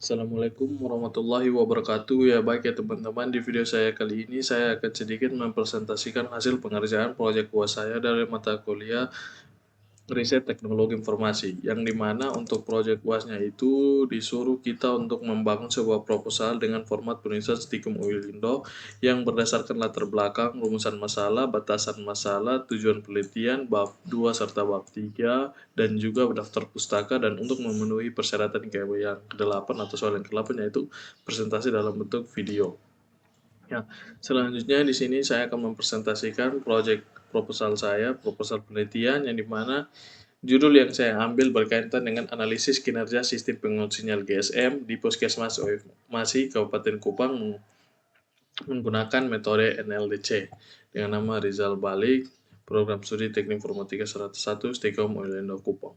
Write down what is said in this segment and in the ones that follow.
Assalamualaikum warahmatullahi wabarakatuh. Ya baik ya teman-teman, di video saya kali ini saya akan sedikit mempresentasikan hasil pengerjaan proyek UAS saya dari mata kuliah Riset Teknologi Informasi, yang dimana untuk proyek UASnya itu disuruh kita untuk membangun sebuah proposal dengan format penulisan Stikum Uilindo yang berdasarkan latar belakang, rumusan masalah, batasan masalah, tujuan penelitian, bab 2 serta bab 3, dan juga daftar pustaka, dan untuk memenuhi persyaratan kayak yang ke-8 atau soal yang ke-8 yaitu presentasi dalam bentuk video. Ya, selanjutnya di sini saya akan mempresentasikan proyek proposal saya, proposal penelitian yang dimana judul yang saya ambil berkaitan dengan analisis kinerja sistem penguat sinyal GSM di Puskesmas OFMasi Kabupaten Kupang menggunakan metode NLDC dengan nama Rizal Balik, Program Studi Teknik Informatika 101, Stikom Oilendo Kupang.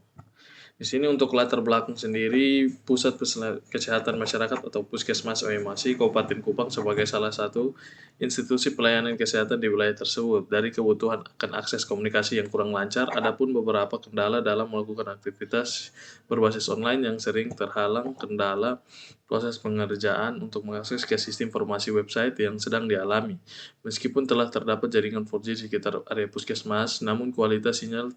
Di sini untuk latar belakang sendiri, Pusat Kesehatan Masyarakat atau Puskesmas OMASI Kabupaten Kupang sebagai salah satu institusi pelayanan kesehatan di wilayah tersebut. Dari kebutuhan akan akses komunikasi yang kurang lancar, adapun beberapa kendala dalam melakukan aktivitas berbasis online yang sering terhalang kendala proses pengerjaan untuk mengakses ke sistem informasi website yang sedang dialami. Meskipun telah terdapat jaringan 4G di sekitar area puskesmas, namun kualitas sinyal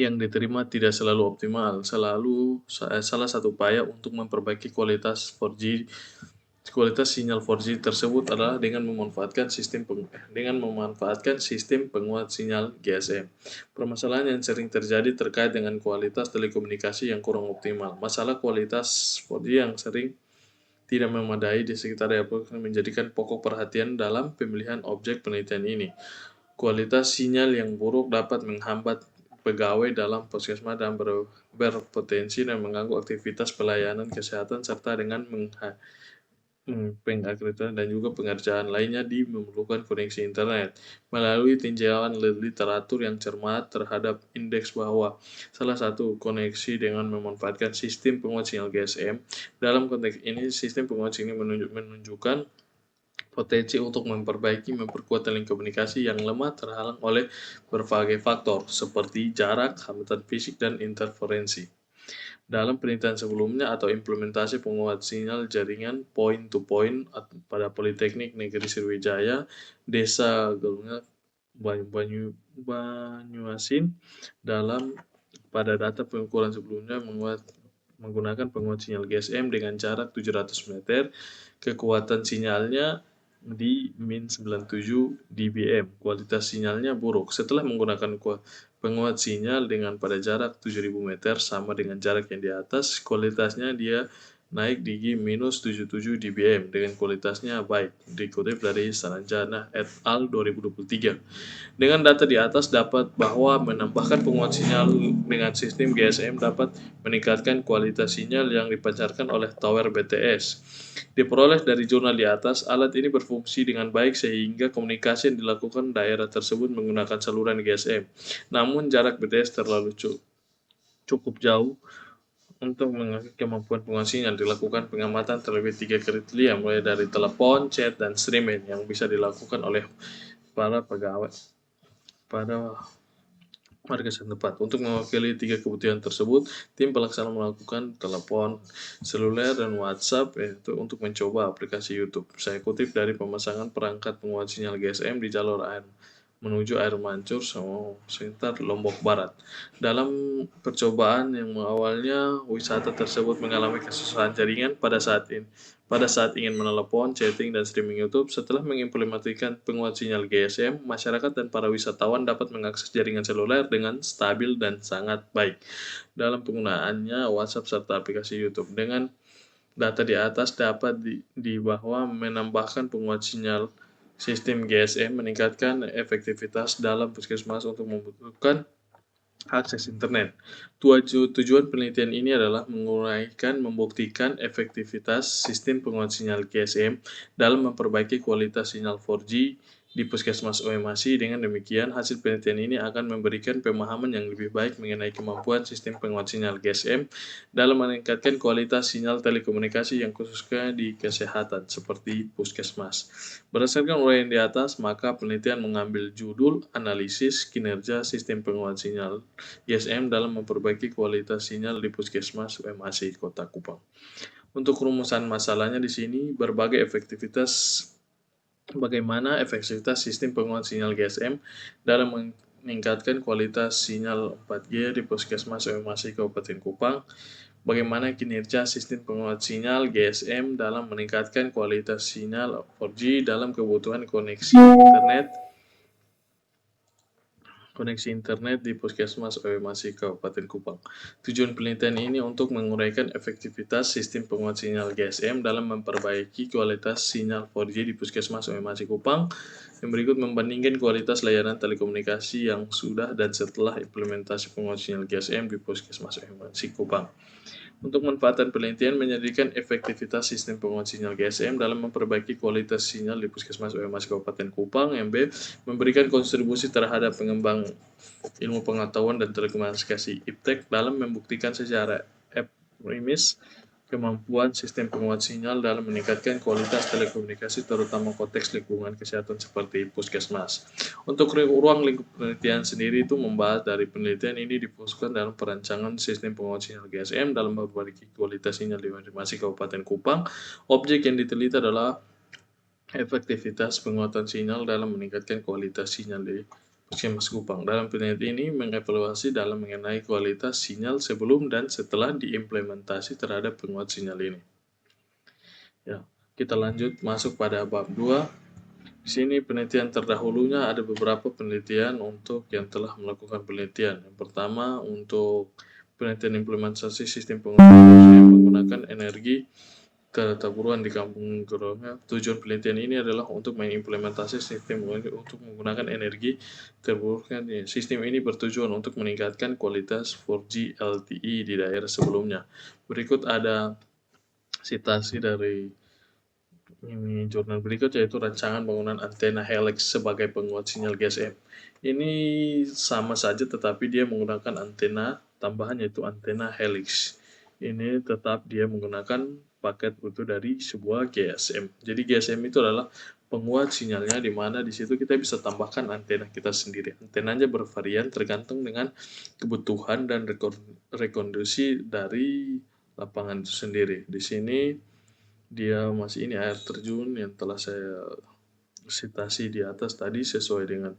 yang diterima tidak selalu optimal. Salah satu upaya untuk memperbaiki kualitas sinyal 4G tersebut adalah dengan memanfaatkan sistem penguat sinyal GSM. Permasalahan yang sering terjadi terkait dengan kualitas telekomunikasi yang kurang optimal. Masalah kualitas 4G yang sering tidak memadai di sekitar airport menjadikan pokok perhatian dalam pemilihan objek penelitian ini. Kualitas sinyal yang buruk dapat menghambat pegawai dalam puskesmas dan berpotensi dan mengganggu aktivitas pelayanan kesehatan serta dengan pengakreditasian dan juga pengerjaan lainnya memerlukan koneksi internet. Melalui tinjauan literatur yang cermat terhadap indeks bahwa salah satu koneksi dengan memanfaatkan sistem penguat sinyal GSM. Dalam konteks ini, sistem penguat sinyal menunjukkan potensi untuk memperkuat telekomunikasi yang lemah terhalang oleh berbagai faktor, seperti jarak, hambatan fisik, dan interferensi. Dalam penelitian sebelumnya atau implementasi penguat sinyal jaringan point-to-point pada Politeknik Negeri Sriwijaya, Desa Galunga, Banyuasin, pada data pengukuran sebelumnya menggunakan penguat sinyal GSM dengan jarak 700 meter, kekuatan sinyalnya di min 97 dBm. Kualitas sinyalnya buruk. Setelah menggunakan penguat sinyal dengan pada jarak 7.000 meter sama dengan jarak yang di atas, kualitasnya dia naik di minus 77 dBm dengan kualitasnya baik. Dikutip dari Saranjana et al. 2023. Dengan data di atas dapat bahwa menambahkan penguat sinyal dengan sistem GSM dapat meningkatkan kualitas sinyal yang dipancarkan oleh tower BTS. Diperoleh dari jurnal di atas, alat ini berfungsi dengan baik sehingga komunikasi yang dilakukan daerah tersebut menggunakan saluran GSM. Namun jarak BTS terlalu cukup jauh untuk mengakui kemampuan penguat sinyal. Dilakukan pengamatan terlebih 3 kriteria, mulai dari telepon, chat, dan streaming yang bisa dilakukan oleh para warga setempat. Untuk mewakili 3 kebutuhan tersebut, tim pelaksana melakukan telepon seluler dan WhatsApp untuk mencoba aplikasi YouTube. Saya kutip dari pemasangan perangkat penguat sinyal GSM di jalur air menuju air mancur sekitar Lombok Barat. Dalam percobaan yang awalnya wisata tersebut mengalami kesusahan jaringan pada saat ingin menelepon, chatting, dan streaming YouTube. Setelah mengimplementasikan penguat sinyal GSM, masyarakat dan para wisatawan dapat mengakses jaringan seluler dengan stabil dan sangat baik dalam penggunaannya WhatsApp serta aplikasi YouTube. Dengan data di atas dapat bahwa menambahkan penguat sinyal sistem GSM meningkatkan efektivitas dalam puskesmas untuk membutuhkan akses internet. Tujuan penelitian ini adalah membuktikan efektivitas sistem penguat sinyal GSM dalam memperbaiki kualitas sinyal 4G di Puskesmas OMASI. Dengan demikian, hasil penelitian ini akan memberikan pemahaman yang lebih baik mengenai kemampuan sistem penguat sinyal GSM dalam meningkatkan kualitas sinyal telekomunikasi yang khususnya di kesehatan seperti Puskesmas. Berdasarkan uraian di atas, maka penelitian mengambil judul Analisis Kinerja Sistem Penguat Sinyal GSM dalam memperbaiki kualitas sinyal di Puskesmas OMASI Kota Kupang. Untuk rumusan masalahnya di sini, bagaimana efektivitas sistem penguat sinyal GSM dalam meningkatkan kualitas sinyal 4G di Puskesmas OMASI Kabupaten Kupang. Bagaimana kinerja sistem penguat sinyal GSM dalam meningkatkan kualitas sinyal 4G dalam kebutuhan koneksi internet di Puskesmas OMASI Kabupaten Kupang. Tujuan penelitian ini untuk menguraikan efektivitas sistem penguat sinyal GSM dalam memperbaiki kualitas sinyal 4G di Puskesmas OMASI Kupang. Yang berikut membandingkan kualitas layanan telekomunikasi yang sudah dan setelah implementasi penguat sinyal GSM di Puskesmas OMASI Kupang. Untuk manfaatan penelitian menyediakan efektivitas sistem penguat sinyal GSM dalam memperbaiki kualitas sinyal di Puskesmas OMASI Kabupaten Kupang. Yang B. Memberikan kontribusi terhadap pengembang ilmu pengetahuan dan telekomunikasi IPTEK dalam membuktikan secara empiris kemampuan sistem penguat sinyal dalam meningkatkan kualitas telekomunikasi terutama konteks lingkungan kesehatan seperti Puskesmas. Untuk ruang lingkup penelitian sendiri itu membahas dari penelitian ini difokuskan dalam perancangan sistem penguat sinyal GSM dalam memperbaiki kualitas sinyal di masing-masing Kabupaten Kupang. Objek yang diteliti adalah efektivitas penguatan sinyal dalam meningkatkan kualitas sinyal di Puskesmas Kupang. Dalam penelitian ini mengevaluasi dalam mengenai kualitas sinyal sebelum dan setelah diimplementasi terhadap penguat sinyal ini. Ya, kita lanjut masuk pada bab 2. Di sini penelitian terdahulunya ada beberapa penelitian untuk yang telah melakukan penelitian. Yang pertama untuk penelitian implementasi sistem penguat yang menggunakan energi terburuan di Kampung Gerongga. Tujuan penelitian ini adalah untuk mengimplementasi sistem untuk menggunakan energi terbarukan. Sistem ini bertujuan untuk meningkatkan kualitas 4G LTE di daerah sebelumnya. Berikut ada citasi dari ini jurnal berikut, yaitu rancangan bangunan antena helix sebagai penguat sinyal GSM. Ini sama saja tetapi dia menggunakan antena tambahan yaitu antena helix. Ini tetap dia menggunakan paket utuh dari sebuah GSM. Jadi GSM itu adalah penguat sinyalnya di mana di situ kita bisa tambahkan antena kita sendiri. Antenanya bervarian tergantung dengan kebutuhan dan rekondusi dari lapangan itu sendiri. Di sini dia masih ini air terjun yang telah saya citasi di atas tadi sesuai dengan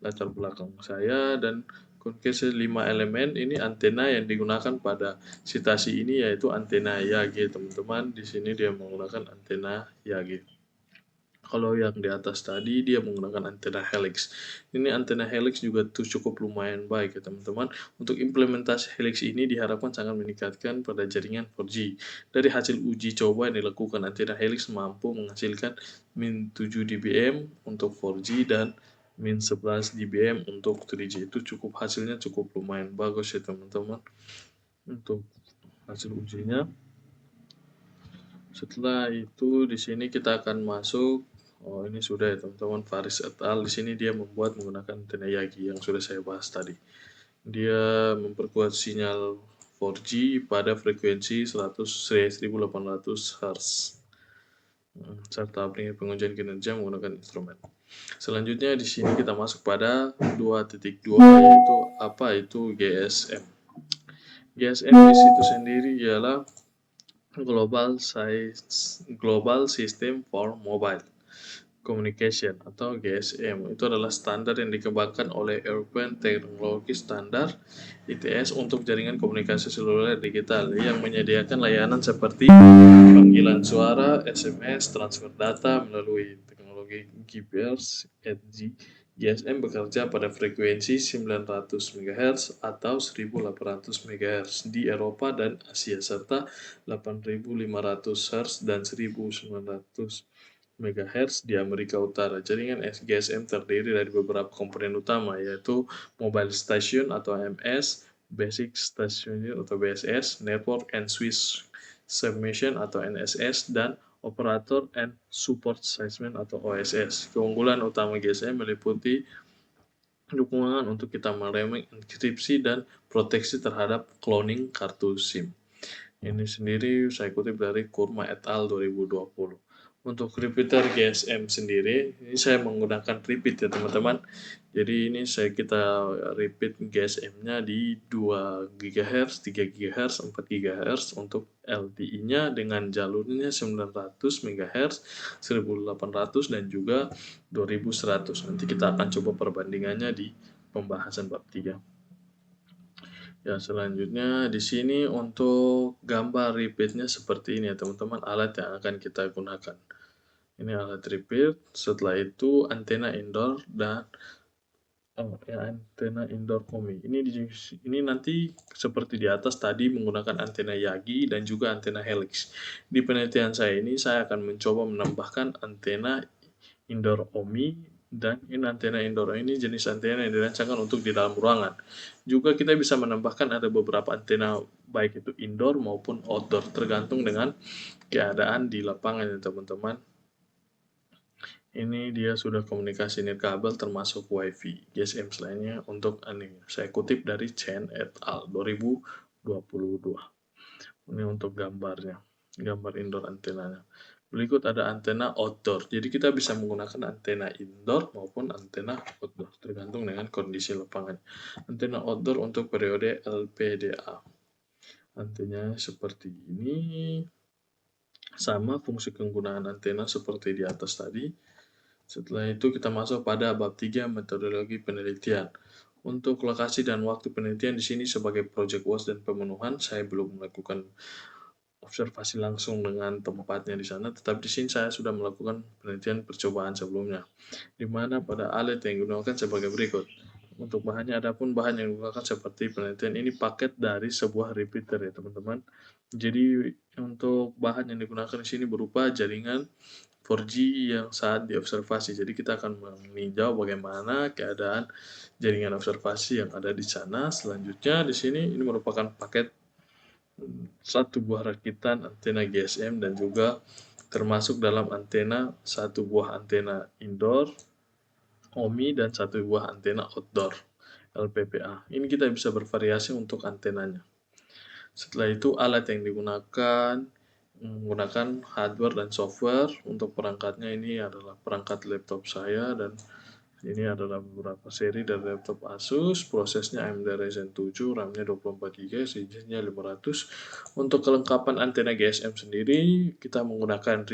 latar belakang saya, dan konklusi 5 elemen ini antena yang digunakan pada citasi ini yaitu antena Yagi, teman-teman. Di sini dia menggunakan antena Yagi. Kalau yang di atas tadi dia menggunakan antena helix. Ini antena helix juga tuh cukup lumayan baik ya teman-teman. Untuk implementasi helix ini diharapkan sangat meningkatkan pada jaringan 4G. Dari hasil uji coba yang dilakukan, antena helix mampu menghasilkan min 7 dBm untuk 4G dan min 11 dBm untuk 3G. Itu hasilnya cukup lumayan bagus ya teman-teman untuk hasil ujinya. Setelah itu di sini kita akan masuk. Oh, ini sudah ya teman-teman, Faris et al. Di sini dia membuat menggunakan antena Yagi yang sudah saya bahas tadi. Dia memperkuat sinyal 4G pada frekuensi 1800 Hz serta aplikasi pengujian kinerja menggunakan instrumen. Selanjutnya di sini kita masuk pada 2.2 yaitu apa itu GSM. GSM di situ sendiri ialah Global System for Mobile Communication atau GSM. Itu adalah standar yang dikembangkan oleh European Technology Standard (ITS) untuk jaringan komunikasi seluler digital yang menyediakan layanan seperti panggilan suara, SMS, transfer data melalui teknologi GPS, EDG. GSM bekerja pada frekuensi 900 MHz atau 1800 MHz di Eropa dan Asia serta 8500 Hz dan 1900 MHz di Amerika Utara. Jaringan GSM terdiri dari beberapa komponen utama yaitu Mobile Station atau MS, Basic Station atau BSS, Network and Switch Submission atau NSS, dan Operator and Support System atau OSS. Keunggulan utama GSM meliputi dukungan untuk kita meremeng enkripsi dan proteksi terhadap cloning kartu SIM. Ini sendiri saya kutip dari Kurma et al. 2020. Untuk repeater GSM sendiri, ini saya menggunakan repeat ya teman-teman. Jadi ini kita repeat GSM-nya di 2 GHz, 3 GHz, 4 GHz untuk LTE-nya dengan jalurnya 900 MHz, 1800 dan juga 2100. Nanti kita akan coba perbandingannya di pembahasan bab 3. Ya, selanjutnya di sini untuk gambar repeatnya seperti ini ya teman-teman, alat yang akan kita gunakan. Ini alat repeat, setelah itu antena indoor dan antena indoor OMI. Ini nanti seperti di atas tadi menggunakan antena Yagi dan juga antena helix. Di penelitian saya ini saya akan mencoba menambahkan antena indoor OMI, dan ini antena indoor ini jenis antena yang dirancangkan untuk di dalam ruangan. Juga kita bisa menambahkan ada beberapa antena baik itu indoor maupun outdoor tergantung dengan keadaan di lapangan ya teman-teman. Ini dia sudah komunikasi nirkabel termasuk wifi GSM selainnya untuk ini. Saya kutip dari Chen et al. 2022. Ini untuk gambarnya, gambar indoor antenanya. Berikut ada antena outdoor. Jadi kita bisa menggunakan antena indoor maupun antena outdoor, tergantung dengan kondisi lapangan. Antena outdoor untuk periode LPDA. Antenanya seperti ini. Sama fungsi penggunaan antena seperti di atas tadi. Setelah itu kita masuk pada bab 3 metodologi penelitian. Untuk lokasi dan waktu penelitian di sini sebagai project was dan pemenuhan, saya belum melakukan observasi langsung dengan tempatnya di sana, tetapi di sini saya sudah melakukan penelitian percobaan sebelumnya, di mana pada alat yang digunakan sebagai berikut. Untuk bahannya, adapun bahan yang digunakan seperti penelitian ini paket dari sebuah repeater ya teman-teman. Jadi untuk bahan yang digunakan di sini berupa jaringan 4G yang saat diobservasi. Jadi kita akan meninjau bagaimana keadaan jaringan observasi yang ada di sana. Selanjutnya di sini ini merupakan paket satu buah rakitan antena GSM dan juga termasuk dalam antena satu buah antena indoor OMI dan satu buah antena outdoor LPPA. Ini kita bisa bervariasi untuk antenanya. Setelah itu alat yang digunakan menggunakan hardware dan software. Untuk perangkatnya ini adalah perangkat laptop saya, dan ini adalah beberapa seri dari laptop Asus. Prosesnya AMD Ryzen 7, RAM-nya 24GB, SSD-nya 500. Untuk kelengkapan antena GSM sendiri, kita menggunakan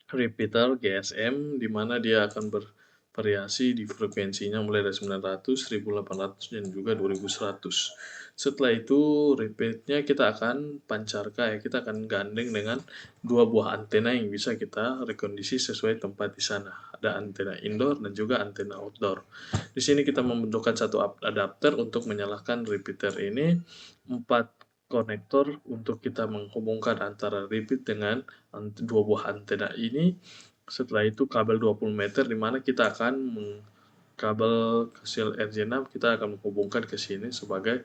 repeater GSM, di mana dia akan bervariasi di frekuensinya mulai dari 900, 1800, dan juga 2100. Setelah itu, repeatnya kita akan pancarkan, kita akan gandeng dengan dua buah antena yang bisa kita rekondisi sesuai tempat di sana. Ada antena indoor dan juga antena outdoor. Di sini kita membentukkan satu adapter untuk menyalakan repeater ini, 4 konektor untuk kita menghubungkan antara repeat dengan dua buah antena ini. Setelah itu kabel 20 meter, di mana kita akan kabel kecil RJ6 kita akan menghubungkan ke sini sebagai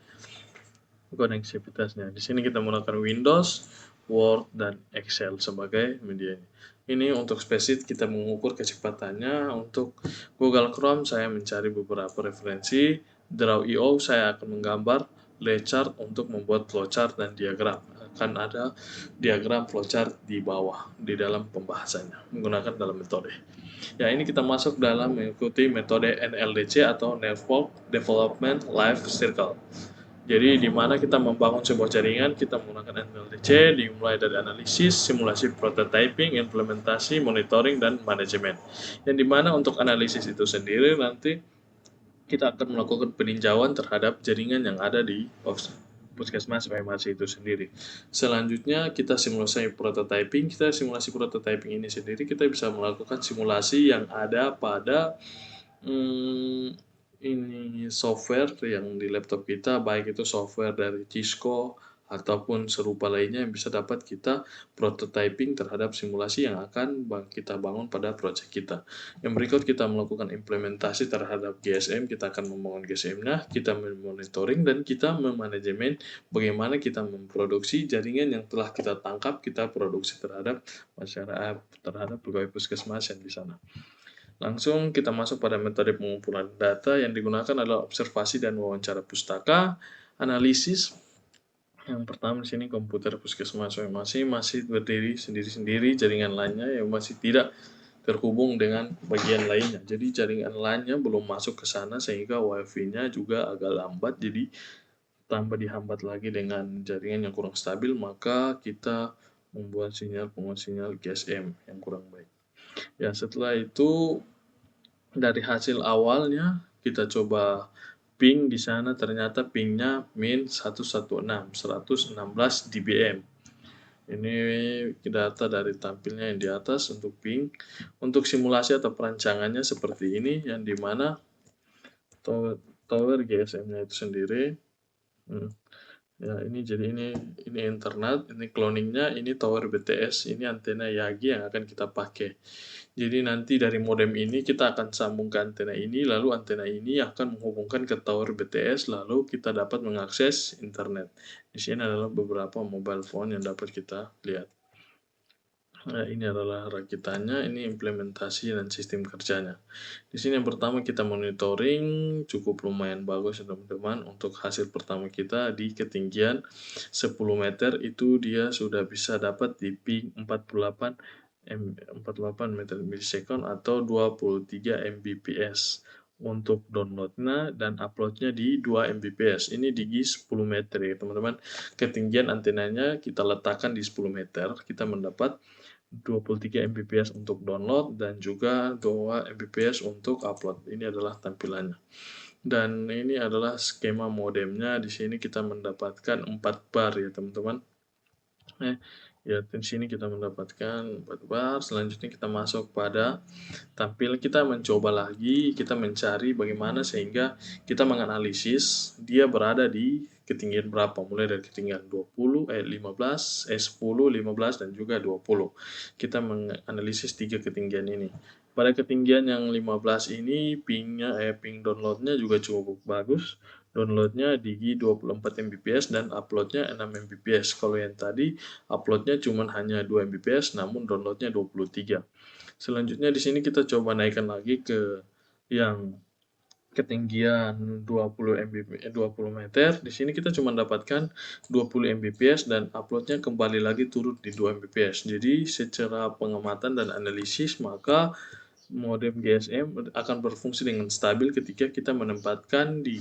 konektivitasnya. Di sini kita menggunakan Windows, Word, dan Excel sebagai media. Ini untuk spesifik kita mengukur kecepatannya. Untuk Google Chrome saya mencari beberapa referensi. Draw.io saya akan menggambar lay chart untuk membuat flowchart dan diagram. Akan ada diagram flowchart di bawah di dalam pembahasannya menggunakan dalam metode. Ya, ini kita masuk dalam mengikuti metode NLDC atau Network Development Life Cycle. Jadi di mana kita membangun sebuah jaringan, kita menggunakan NLDC, dimulai dari analisis, simulasi prototyping, implementasi, monitoring, dan manajemen. Yang dimana untuk analisis itu sendiri nanti kita akan melakukan peninjauan terhadap jaringan yang ada di puskesmas OMAC itu sendiri. Selanjutnya kita simulasi prototyping. Kita simulasi prototyping ini sendiri kita bisa melakukan simulasi yang ada pada ini software yang di laptop kita, baik itu software dari Cisco ataupun serupa lainnya yang bisa dapat kita prototyping terhadap simulasi yang akan kita bangun pada proyek kita. Yang berikut kita melakukan implementasi terhadap GSM, kita akan membangun GSM-nya, kita memonitoring, dan kita memanajemen bagaimana kita memproduksi jaringan yang telah kita tangkap, kita produksi terhadap masyarakat, terhadap pegawai puskesmas yang di sana. Langsung kita masuk pada metode pengumpulan data. Yang digunakan adalah observasi dan wawancara pustaka, analisis. Yang pertama di sini komputer puskesmas masih berdiri sendiri-sendiri, jaringan lainnya yang masih tidak terhubung dengan bagian lainnya. Jadi jaringan lainnya belum masuk ke sana sehingga wifi-nya juga agak lambat. Jadi tambah dihambat lagi dengan jaringan yang kurang stabil, maka kita membuat penguat sinyal GSM yang kurang baik. Ya, setelah itu dari hasil awalnya kita coba ping di sana, ternyata pingnya min 116 dBm. Ini data dari tampilnya yang di atas untuk ping. Untuk simulasi atau perancangannya seperti ini, yang dimana tower GSM-nya itu sendiri. Ya, ini jadi ini internet, ini cloningnya, ini tower BTS, ini antena Yagi yang akan kita pakai. Jadi nanti dari modem ini kita akan sambung ke antena ini, lalu antena ini akan menghubungkan ke tower BTS, lalu kita dapat mengakses internet. Di sini adalah beberapa mobile phone yang dapat kita lihat. Nah, ini adalah rakitannya, ini implementasi dan sistem kerjanya. Di sini yang pertama kita monitoring, cukup lumayan bagus teman-teman. Untuk hasil pertama kita di ketinggian 10 meter itu dia sudah bisa dapat di ping 48 meter millisecond atau 23 Mbps untuk downloadnya, dan uploadnya di 2 Mbps. Ini di 10 meter ya teman-teman. Ketinggian antenanya kita letakkan di 10 meter, kita mendapat 23 Mbps untuk download dan juga 2 Mbps untuk upload. Ini adalah tampilannya. Dan ini adalah skema modemnya. Di sini kita mendapatkan 4 bar ya teman-teman. Ya, di sini kita mendapatkan 4 bar. Selanjutnya kita masuk pada tampil, kita mencoba lagi, kita mencari bagaimana sehingga kita menganalisis dia berada di ketinggian berapa, mulai dari ketinggian 15, 10, 15, dan juga 20. Kita menganalisis 3 ketinggian ini. Pada ketinggian yang 15 ini, ping downloadnya juga cukup bagus. Downloadnya di 24 Mbps dan uploadnya 6 Mbps. Kalau yang tadi, uploadnya cuma hanya 2 Mbps, namun downloadnya 23. Selanjutnya di sini kita coba naikkan lagi ke yang ketinggian 20 meter. Di sini kita cuma dapatkan 20 Mbps dan uploadnya kembali lagi turun di 2 Mbps. Jadi secara pengamatan dan analisis, maka modem GSM akan berfungsi dengan stabil ketika kita menempatkan di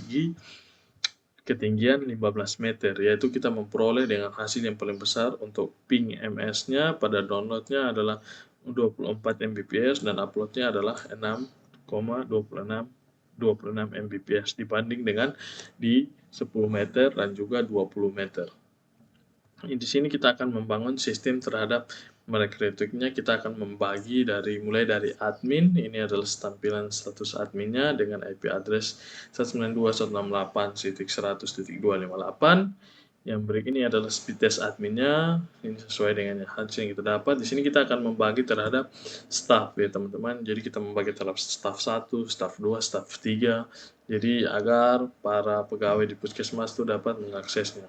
ketinggian 15 meter, yaitu kita memperoleh dengan hasil yang paling besar untuk ping ms-nya pada downloadnya adalah 24 Mbps dan uploadnya adalah 6,26 Mbps dibanding dengan di 10 meter dan juga 20 meter. Di sini kita akan membangun sistem terhadap merekrutiknya. Kita akan membagi mulai dari admin, ini adalah tampilan status adminnya dengan IP address 192.168.100.258. Yang berikut ini adalah speed test adminnya, ini sesuai dengan hasil yang kita dapat. Di sini kita akan membagi terhadap staff ya teman-teman. Jadi kita membagi terhadap staff 1, staff 2, staff 3. Jadi agar para pegawai di puskesmas itu dapat mengaksesnya.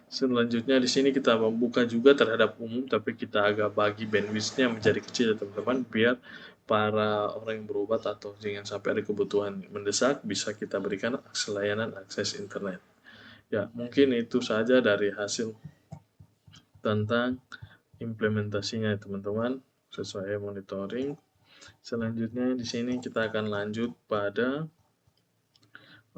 Selanjutnya di sini kita membuka juga terhadap umum, tapi kita agak bagi bandwidth-nya menjadi kecil ya teman-teman, biar para orang yang berobat atau jangan sampai ada kebutuhan mendesak bisa kita berikan layanan akses internet. Ya, mungkin itu saja dari hasil tentang implementasinya teman-teman sesuai monitoring. Selanjutnya di sini kita akan lanjut pada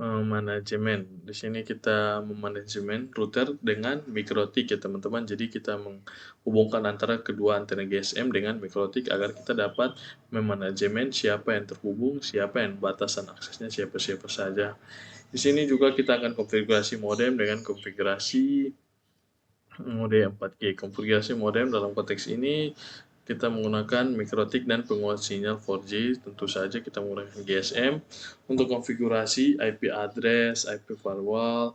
manajemen. Di sini kita memanajemen router dengan mikrotik ya teman-teman. Jadi kita menghubungkan antara kedua antena GSM dengan mikrotik agar kita dapat memanajemen siapa yang terhubung, siapa yang batasan aksesnya, siapa-siapa saja. Di sini juga kita akan konfigurasi modem dengan konfigurasi mode 4G. Konfigurasi modem dalam konteks ini kita menggunakan mikrotik dan penguat sinyal 4G. Tentu saja kita menggunakan GSM. Untuk konfigurasi IP address, IP firewall,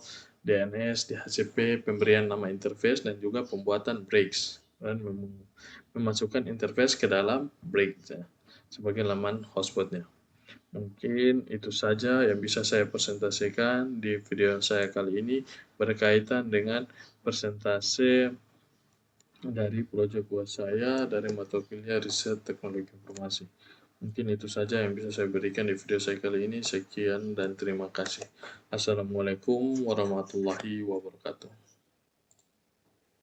DNS, DHCP, pemberian nama interface, dan juga pembuatan breaks dan memasukkan interface ke dalam break sebagai laman hotspotnya. Mungkin itu saja yang bisa saya presentasikan di video saya kali ini berkaitan dengan presentase dari proyek buat saya dari mata kuliah riset teknologi informasi. Mungkin itu saja yang bisa saya berikan di video saya kali ini. Sekian dan terima kasih. Assalamualaikum warahmatullahi wabarakatuh.